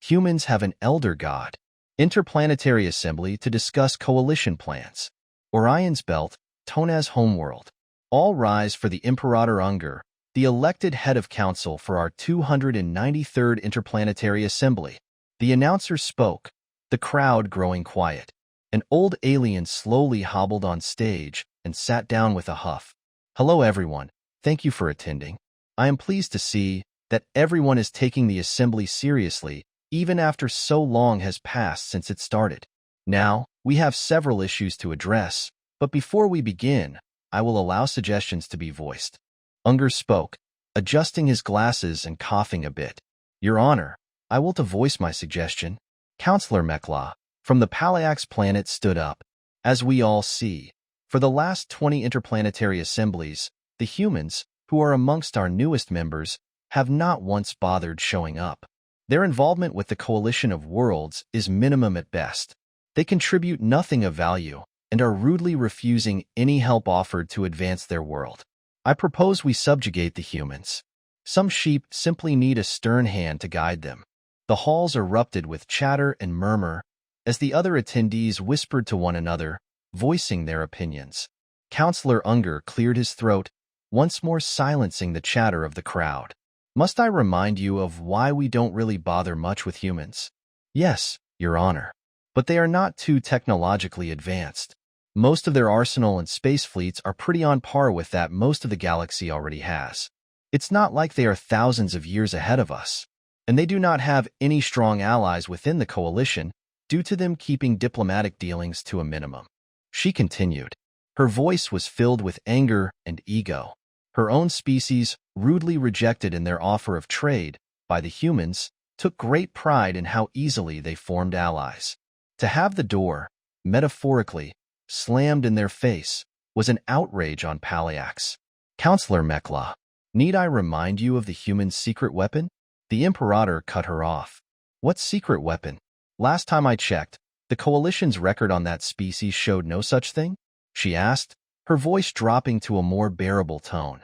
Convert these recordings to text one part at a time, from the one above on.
Humans have an elder god. Interplanetary assembly to discuss coalition plans. Orion's belt, Tona's homeworld. All rise for the Imperator Unger, the elected head of council for our 293rd Interplanetary Assembly. The announcer spoke, the crowd growing quiet. An old alien slowly hobbled on stage and sat down with a huff. Hello everyone, thank you for attending. I am pleased to see that everyone is taking the assembly seriously, even after so long has passed since it started. Now, we have several issues to address, but before we begin, I will allow suggestions to be voiced. Unger spoke, adjusting his glasses and coughing a bit. Your Honor, I will to voice my suggestion. Counselor Mekla, from the Palayax planet stood up. As we all see, for the last 20 interplanetary assemblies, the humans, who are amongst our newest members, have not once bothered showing up. Their involvement with the coalition of worlds is minimum at best. They contribute nothing of value and are rudely refusing any help offered to advance their world. I propose we subjugate the humans. Some sheep simply need a stern hand to guide them. The halls erupted with chatter and murmur as the other attendees whispered to one another, voicing their opinions. Counselor Unger cleared his throat, once more silencing the chatter of the crowd. Must I remind you of why we don't really bother much with humans? Yes, Your Honor. But they are not too technologically advanced. Most of their arsenal and space fleets are pretty on par with that most of the galaxy already has. It's not like they are thousands of years ahead of us. And they do not have any strong allies within the coalition due to them keeping diplomatic dealings to a minimum. She continued. Her voice was filled with anger and ego. Her own species, rudely rejected in their offer of trade by the humans, took great pride in how easily they formed allies. To have the door, metaphorically, slammed in their face was an outrage on Palayax. Counselor Mekla, need I remind you of the human's secret weapon? The Imperator cut her off. What secret weapon? Last time I checked, the Coalition's record on that species showed no such thing? She asked, her voice dropping to a more bearable tone.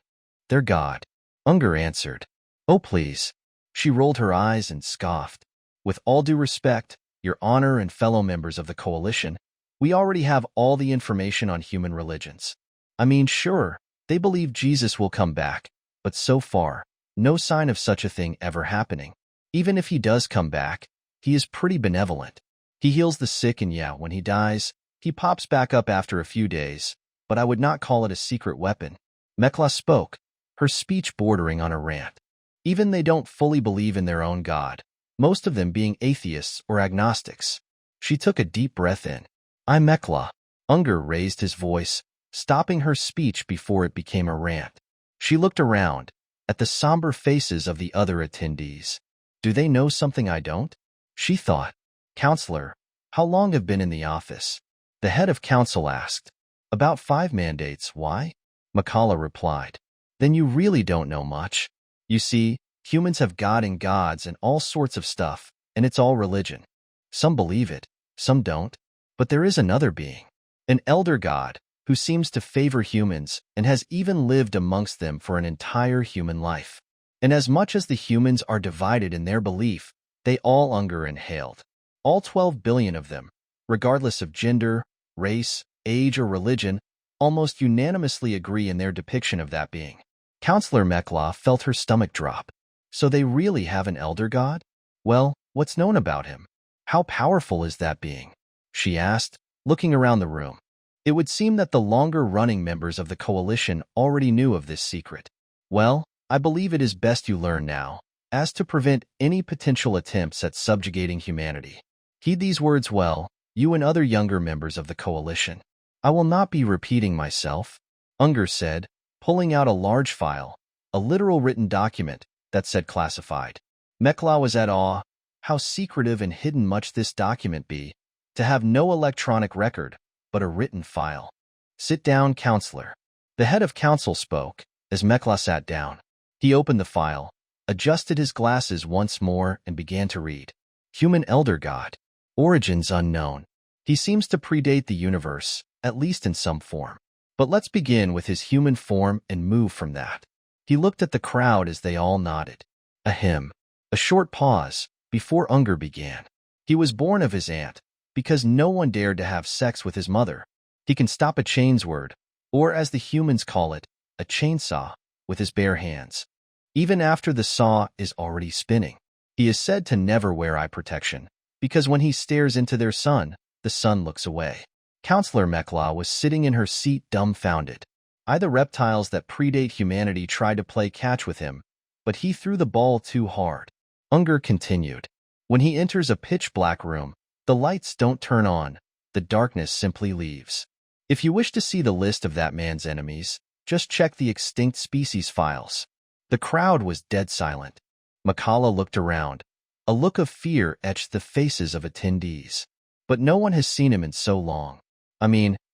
Their god. Unger answered. Oh, please. She rolled her eyes and scoffed. With all due respect, Your Honor and fellow members of the Coalition, we already have all the information on human religions. I mean, sure, they believe Jesus will come back, but so far, no sign of such a thing ever happening. Even if he does come back, he is pretty benevolent. He heals the sick and yeah, when he dies, he pops back up after a few days, but I would not call it a secret weapon. Mekla spoke, her speech bordering on a rant. Even they don't fully believe in their own God, most of them being atheists or agnostics. She took a deep breath in. I'm Mekla. Unger raised his voice, stopping her speech before it became a rant. She looked around, at the somber faces of the other attendees. Do they know something I don't? She thought. Counselor, how long have been in the office? The head of council asked. About 5 mandates, why? Makala replied. Then you really don't know much. You see, humans have God and gods and all sorts of stuff, and it's all religion. Some believe it, some don't. But there is another being, an elder god, who seems to favor humans and has even lived amongst them for an entire human life. And as much as the humans are divided in their belief, they all Unger inhaled. All 12 billion of them, regardless of gender, race, age, or religion, almost unanimously agree in their depiction of that being. Counselor Mekla felt her stomach drop. So they really have an elder god? Well, what's known about him? How powerful is that being? She asked, looking around the room. It would seem that the longer-running members of the coalition already knew of this secret. Well, I believe it is best you learn now, as to prevent any potential attempts at subjugating humanity. Heed these words well, you and other younger members of the coalition. I will not be repeating myself, Unger said, pulling out a large file, a literal written document that said classified. Mekla was at awe. How secretive and hidden must this document be, to have no electronic record, but a written file. Sit down, counselor. The head of council spoke, as Mekla sat down. He opened the file, adjusted his glasses once more, and began to read. Human elder god. Origins unknown. He seems to predate the universe, at least in some form. But let's begin with his human form and move from that. He looked at the crowd as they all nodded. Ahem. A short pause, before Unger began. He was born of his aunt, because no one dared to have sex with his mother. He can stop a chainsword, or as the humans call it, a chainsaw, with his bare hands. Even after the saw is already spinning. He is said to never wear eye protection, because when he stares into their sun, the sun looks away. Counselor Mekla was sitting in her seat dumbfounded. The reptiles that predate humanity tried to play catch with him, but he threw the ball too hard. Unger continued. When he enters a pitch-black room, the lights don't turn on, the darkness simply leaves. If you wish to see the list of that man's enemies, just check the extinct species files. The crowd was dead silent. Makala looked around. A look of fear etched the faces of attendees. But no one has seen him in so long.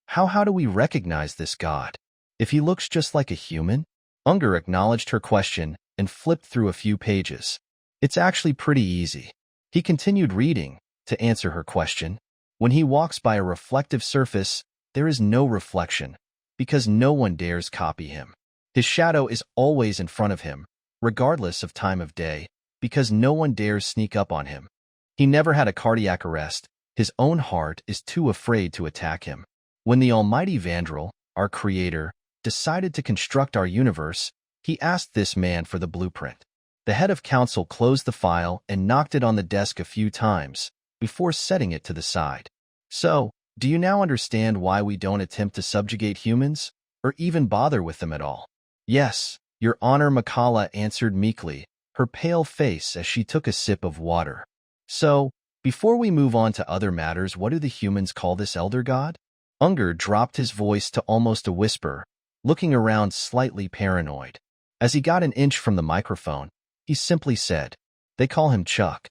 How do we recognize this god? If he looks just like a human? Unger acknowledged her question and flipped through a few pages. It's actually pretty easy. He continued reading to answer her question. When he walks by a reflective surface, there is no reflection, because no one dares copy him. His shadow is always in front of him, regardless of time of day, because no one dares sneak up on him. He never had a cardiac arrest. His own heart is too afraid to attack him. When the almighty Vandral, our creator, decided to construct our universe, he asked this man for the blueprint. The head of council closed the file and knocked it on the desk a few times before setting it to the side. So, do you now understand why we don't attempt to subjugate humans, or even bother with them at all? Yes, Your Honor, Makala answered meekly, her pale face as she took a sip of water. So, before we move on to other matters, what do the humans call this elder god? Unger dropped his voice to almost a whisper, looking around slightly paranoid. As he got an inch from the microphone, he simply said, "They call him Chuck."